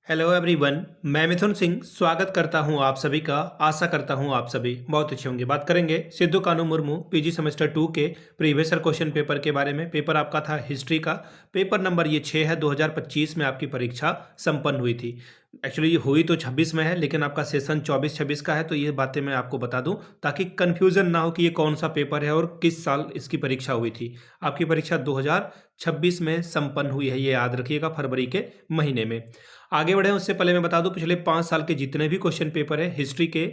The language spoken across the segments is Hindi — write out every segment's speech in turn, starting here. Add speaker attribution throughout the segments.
Speaker 1: Hello everyone. मैं मिथुन सिंह स्वागत करता हूं आप सभी का। आशा करता हूं आप सभी बहुत अच्छे होंगे। बात करेंगे सिद्धू कानू मुर्मू पीजी सेमेस्टर 2 के प्रीवियस ईयर क्वेश्चन पेपर के बारे में। पेपर आपका था हिस्ट्री का। पेपर नंबर ये 6 है। 2025 में आपकी परीक्षा संपन्न हुई थी। एक्चुअली ये हुई तो 26 में है, लेकिन आपका सेशन 24-26 का है। तो ये बातें मैं आपको बता दूं ताकि कन्फ्यूजन ना हो कि ये कौन सा पेपर है और किस साल इसकी परीक्षा हुई थी। आपकी परीक्षा 2026 में संपन्न हुई है, ये याद रखिएगा, फरवरी के महीने में। आगे बढ़े उससे पहले मैं बता दूं पिछले 5 साल के जितने भी क्वेश्चन पेपर है हिस्ट्री के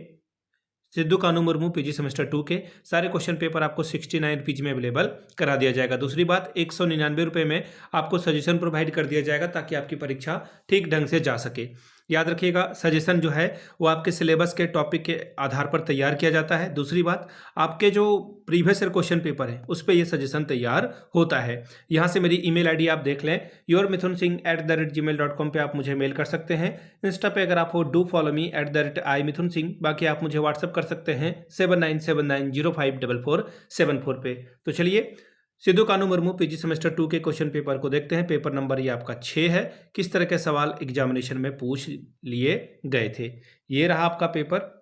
Speaker 1: सिद्धू कानू मुर्मू पीजी सेमेस्टर 2 के सारे क्वेश्चन पेपर आपको 69 पेज में अवेलेबल करा दिया जाएगा। दूसरी बात, 199 रुपये में आपको सजेशन प्रोवाइड कर दिया जाएगा ताकि आपकी परीक्षा ठीक ढंग से जा सके। याद रखिएगा, सजेशन जो है वो आपके सिलेबस के टॉपिक के आधार पर तैयार किया जाता है। दूसरी बात, आपके जो प्रीवियस ईयर क्वेश्चन पेपर है उस पर यह सजेशन तैयार होता है। यहाँ से मेरी ईमेल आईडी आप देख लें, yourmithunsingh@gmail.com पे आप मुझे मेल कर सकते हैं। इंस्टा पे अगर आप हो डू फॉलो मी @imithunsingh। बाकी आप मुझे व्हाट्सअप कर सकते हैं 7979054474 पे। तो चलिए सिद्धू कानू मुर्मू पीजी सेमेस्टर 2 के क्वेश्चन पेपर को देखते हैं। पेपर नंबर ये आपका 6 है। किस तरह के सवाल एग्जामिनेशन में पूछ लिए गए थे, ये रहा आपका पेपर।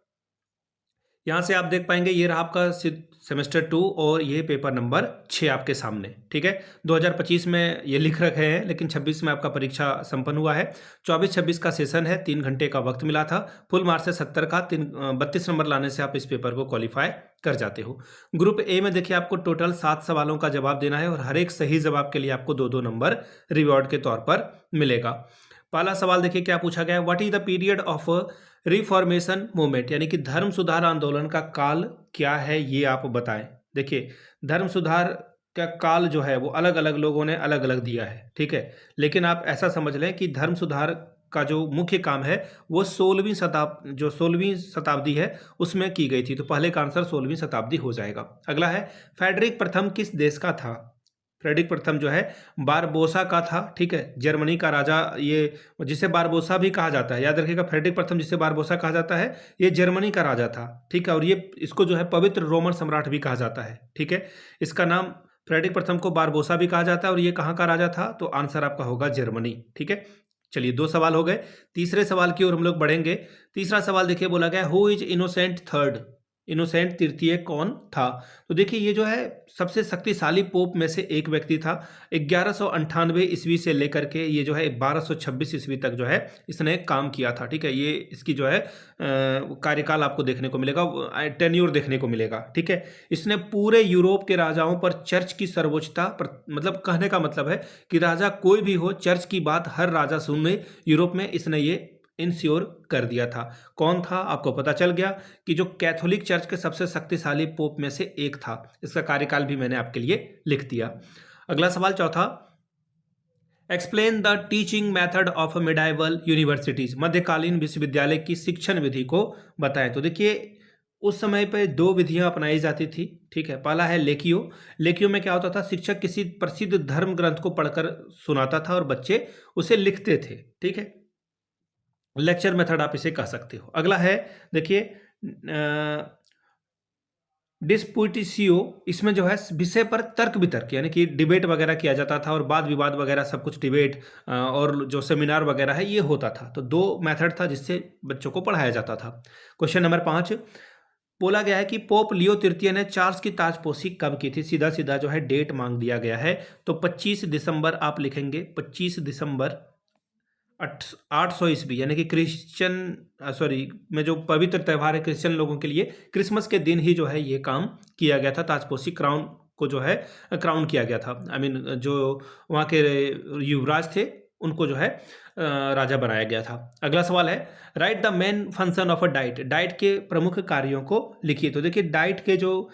Speaker 1: यहाँ से आप देख पाएंगे ये रहा आपका सेमेस्टर 2 और ये पेपर नंबर 6 आपके सामने। ठीक है, 2025 में ये लिख रखे हैं, लेकिन 26 में आपका परीक्षा संपन्न हुआ है। 24-26 का सेशन है, 3 घंटे का वक्त मिला था। फुल मार्क्स है 70 का। 32 नंबर लाने से आप इस पेपर को क्वालिफाई कर जाते हो। ग्रुप ए में देखिए आपको टोटल 7 सवालों का जवाब देना है और हर एक सही जवाब के लिए आपको 2-2 नंबर रिवॉर्ड के तौर पर मिलेगा। पहला सवाल देखिए क्या पूछा गया है, what is the period of reformation movement, यानी कि धर्म सुधार आंदोलन का काल क्या है, ये आप बताएं। देखिए, धर्म सुधार का काल जो है वो अलग अलग लोगों ने अलग अलग दिया है, ठीक है, लेकिन आप ऐसा समझ लें कि धर्म सुधार का जो मुख्य काम है वो 16वीं शताब्दी है उसमें की गई थी। तो पहले का आंसर 16वीं शताब्दी हो जाएगा। अगला है, फ्रेडरिक प्रथम किस देश का था। फ्रेडरिक प्रथम जो है बारबोसा का था। ठीक है, जर्मनी का राजा, ये जिसे बारबोसा भी कहा जाता है, याद रखिएगा, फ्रेडरिक प्रथम जिसे बारबोसा कहा जाता है ये जर्मनी का राजा था। ठीक है, और ये इसको जो है पवित्र रोमन सम्राट भी कहा जाता है। ठीक है, इसका नाम फ्रेडरिक प्रथम को बारबोसा भी कहा जाता है। और ये कहाँ का राजा था, तो आंसर आपका होगा जर्मनी। ठीक है, चलिए 2 सवाल हो गए। तीसरे सवाल की ओर हम लोग बढ़ेंगे। तीसरा सवाल देखिए, बोला गया who is innocent third, innocent तृतीय कौन था। तो देखिए ये जो है सबसे शक्तिशाली पोप में से एक व्यक्ति था। 1198 ईस्वी से लेकर के ये जो है 1226 ईस्वी तक जो है इसने काम किया था। ठीक है, ये इसकी जो है कार्यकाल आपको देखने को मिलेगा, टेन्योर देखने को मिलेगा। ठीक है, इसने पूरे यूरोप के राजाओं पर चर्च की सर्वोच्चता पर, मतलब कहने का मतलब है कि राजा कोई भी हो, चर्च की बात हर राजा सुने यूरोप में, इसने ये इंश्योर कर दिया था। कौन था, आपको पता चल गया कि जो कैथोलिक चर्च के सबसे शक्तिशाली पोप में से एक था। इसका कार्यकाल भी मैंने आपके लिए लिख दिया। अगला सवाल चौथा, explain the teaching method of medieval universities, मध्यकालीन विश्वविद्यालय की शिक्षण विधि को बताएं। तो देखिए उस समय पे 2 विधियां अपनाई जाती थी। ठीक है, पहला है लेकियो। लेकियो में क्या होता था, शिक्षक किसी प्रसिद्ध धर्म ग्रंथ को पढ़कर सुनाता था और बच्चे उसे लिखते थे। ठीक है, लेक्चर मेथड आप इसे कह सकते हो। अगला है देखिए डिस्पुटिसियो, इसमें जो है विषय पर तर्क वितर्क, यानी कि डिबेट वगैरह किया जाता था और वाद विवाद वगैरह सब कुछ डिबेट और जो सेमिनार वगैरह है ये होता था। तो 2 मेथड था जिससे बच्चों को पढ़ाया जाता था। क्वेश्चन नंबर 5, बोला गया है कि पोप लियो तृतीय ने चार्ल्स की ताजपोशी कब की थी। सीधा सीधा जो है डेट मांग दिया गया है, तो 25 दिसंबर आप लिखेंगे, 25 दिसंबर 800 ईस्वी, यानी कि में जो पवित्र त्यौहार है क्रिश्चियन लोगों के लिए, क्रिसमस के दिन ही जो है ये काम किया गया था। ताजपोशी क्राउन को जो है क्राउन किया गया था। जो वहाँ के युवराज थे उनको जो है राजा बनाया गया था। अगला सवाल है, right the main function of a diet, diet के प्रमुख कार्यों को लिखिए। तो देखिए डाइट के जो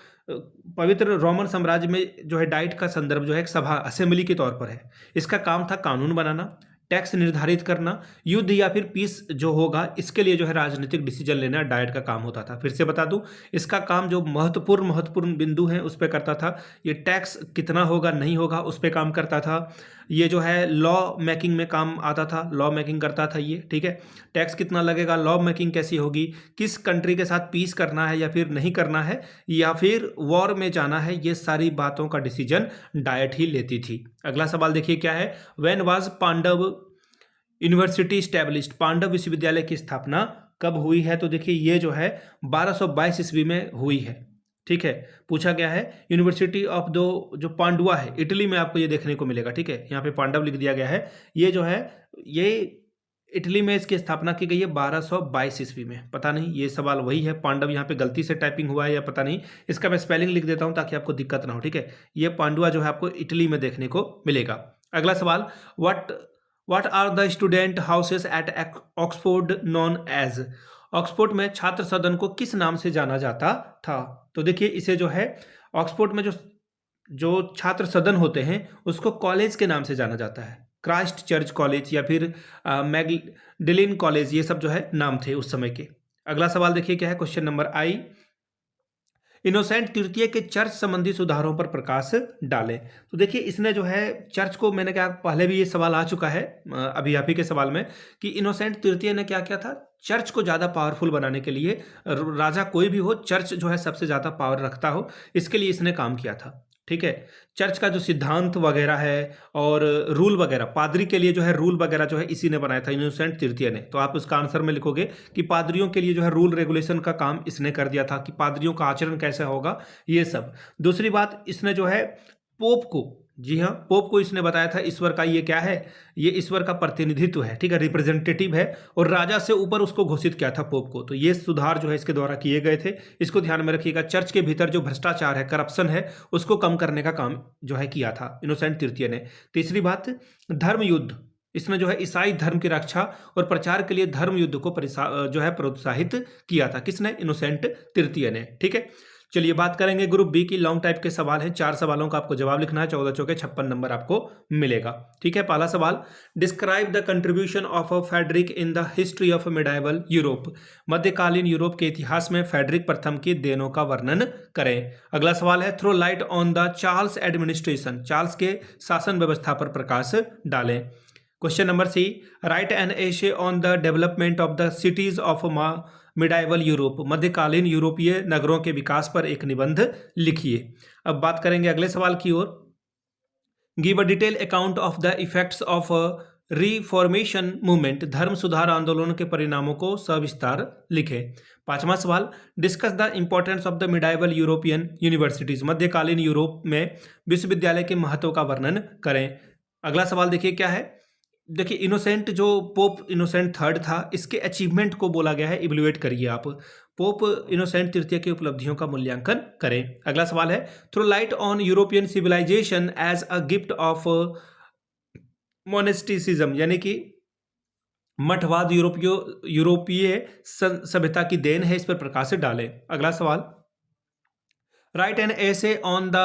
Speaker 1: पवित्र रोमन साम्राज्य में जो है डाइट का संदर्भ जो है एक सभा, असेंबली के तौर पर है। इसका काम था कानून बनाना, टैक्स निर्धारित करना, युद्ध या फिर पीस जो होगा इसके लिए जो है राजनीतिक डिसीजन लेना डाइट का काम होता था। फिर से बता दूं, इसका काम जो महत्वपूर्ण बिंदु हैं उस पर करता था। ये टैक्स कितना होगा नहीं होगा उस पर काम करता था। ये जो है लॉ मेकिंग में काम आता था, लॉ मेकिंग करता था ये। ठीक है, टैक्स कितना लगेगा, लॉ मेकिंग कैसी होगी, किस कंट्री के साथ पीस करना है या फिर नहीं करना है, या फिर वॉर में जाना है, ये सारी बातों का डिसीजन डाइट ही लेती थी। अगला सवाल देखिए क्या है, when was Pandav university established, Pandav विश्वविद्यालय की स्थापना कब हुई है? तो देखिए ये जो है 1222 ईस्वी में हुई है। ठीक है, पूछा गया है यूनिवर्सिटी ऑफ दो जो पांडुआ है, इटली में आपको ये देखने को मिलेगा। ठीक है, यहाँ पे पांडव लिख दिया गया है। ये जो है ये इटली में इसकी स्थापना की गई है 1222 ईस्वी में। पता नहीं ये सवाल वही है, पांडव यहाँ पे गलती से टाइपिंग हुआ है या पता नहीं। इसका मैं स्पेलिंग लिख देता हूँ ताकि आपको दिक्कत ना हो। ठीक है, ये पांडुआ जो है आपको इटली में देखने को मिलेगा। अगला सवाल, what are the student houses at Oxford known as? Oxford में छात्र सदन को किस नाम से जाना जाता था? तो देखिए इसे जो है ऑक्सफोर्ड में जो छात्र सदन होते हैं उसको कॉलेज के नाम से जाना जाता है। क्राइस्ट चर्च कॉलेज या फिर मैगडिलिन कॉलेज, ये सब जो है नाम थे उस समय के। अगला सवाल देखिए क्या है, क्वेश्चन नंबर आई, इनोसेंट तृतीय के चर्च संबंधी सुधारों पर प्रकाश डालें। तो देखिए इसने जो है चर्च को, मैंने कहा पहले भी ये सवाल आ चुका है अभी आप ही के सवाल में, कि इनोसेंट तृतीय ने क्या किया था, चर्च को ज़्यादा पावरफुल बनाने के लिए, राजा कोई भी हो, चर्च जो है सबसे ज़्यादा पावर रखता हो, इसके लिए इसने काम किया था। ठीक है, चर्च का जो सिद्धांत वगैरह है और रूल वगैरह, पादरी के लिए जो है रूल वगैरह जो है इसी ने बनाया था, इनोसेंट तृतीय ने। तो आप उसका आंसर में लिखोगे कि पादरियों के लिए जो है रूल रेगुलेशन का काम इसने कर दिया था, कि पादरियों का आचरण कैसे होगा, ये सब। दूसरी बात, इसने जो है पोप को, जी हाँ, पोप को इसने बताया था ईश्वर का ये क्या है, ये ईश्वर का प्रतिनिधित्व है। ठीक है, रिप्रेजेंटेटिव है, और राजा से ऊपर उसको घोषित किया था पोप को। तो ये सुधार जो है इसके द्वारा किए गए थे, इसको ध्यान में रखिएगा। चर्च के भीतर जो भ्रष्टाचार है, करप्शन है, उसको कम करने का काम जो है किया था इनोसेंट तृतीय ने। तीसरी बात, धर्म युद्ध, इसने जो है ईसाई धर्म की रक्षा और प्रचार के लिए धर्म युद्ध को जो है प्रोत्साहित किया था। किसने? इनोसेंट तृतीय ने। ठीक है, चलिए बात करेंगे ग्रुप बी की। लॉन्ग टाइप के सवाल हैं, 4 सवालों का आपको जवाब लिखना है, 14 चौके 56 नंबर आपको मिलेगा। ठीक है, पहला सवाल, describe the contribution of Frederick in the history of medieval Europe. मध्यकालीन यूरोप के इतिहास में फेडरिक प्रथम की देनों का वर्णन करें। अगला सवाल है, throw light on the Charles administration, Charles के शासन व्यवस्था पर प्रकाश डालें। Question number C, write an essay on the development of the cities of medieval Europe, मध्यकालीन यूरोपीय नगरों के विकास पर एक निबंध लिखिए। अब बात करेंगे अगले सवाल की ओर, give a detail account of the effects of reformation movement, धर्म सुधार आंदोलन के परिणामों को सविस्तार लिखें। पांचवा सवाल, discuss the importance of the medieval European universities, मध्यकालीन यूरोप में विश्वविद्यालय के महत्व का वर्णन करें। अगला सवाल देखिए क्या है, देखिए इनोसेंट जो पोप इनोसेंट थर्ड था, इसके अचीवमेंट को बोला गया है, इवैल्यूएट करिए आप। पोप इनोसेंट तृतीय की उपलब्धियों का मूल्यांकन करें। अगला सवाल है, throw light on European civilisation as a gift of monasticism, यानी कि मठवाद यूरोपीय सभ्यता की देन है, इस पर प्रकाश डालें। अगला सवाल, write an essay on the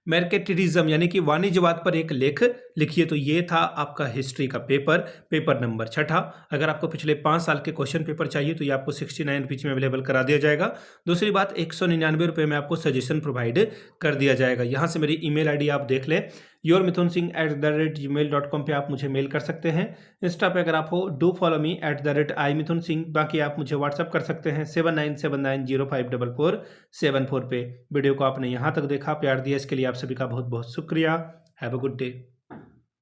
Speaker 1: mercantilism, यानी कि वाणिज्यवाद पर एक लेख लिखिए। तो ये था आपका हिस्ट्री का पेपर नंबर 6। अगर आपको पिछले 5 साल के क्वेश्चन पेपर चाहिए तो ये आपको 69 रुपीज में अवेलेबल करा दिया जाएगा। दूसरी बात, 199 रुपये में आपको सजेशन प्रोवाइड कर दिया जाएगा। यहाँ से मेरी ईमेल आईडी आप देख लें, yourmithunsingh@gmail.com पे आप मुझे मेल कर सकते हैं। इंस्टा पे अगर आप हो, डू फॉलो मी @imithunsingh। बाकी आप मुझे व्हाट्सअप कर सकते हैं 7979054474 पे। वीडियो को आपने यहाँ तक देखा, प्यार दिया, इसके लिए आप सभी का बहुत बहुत शुक्रिया। Have a good day.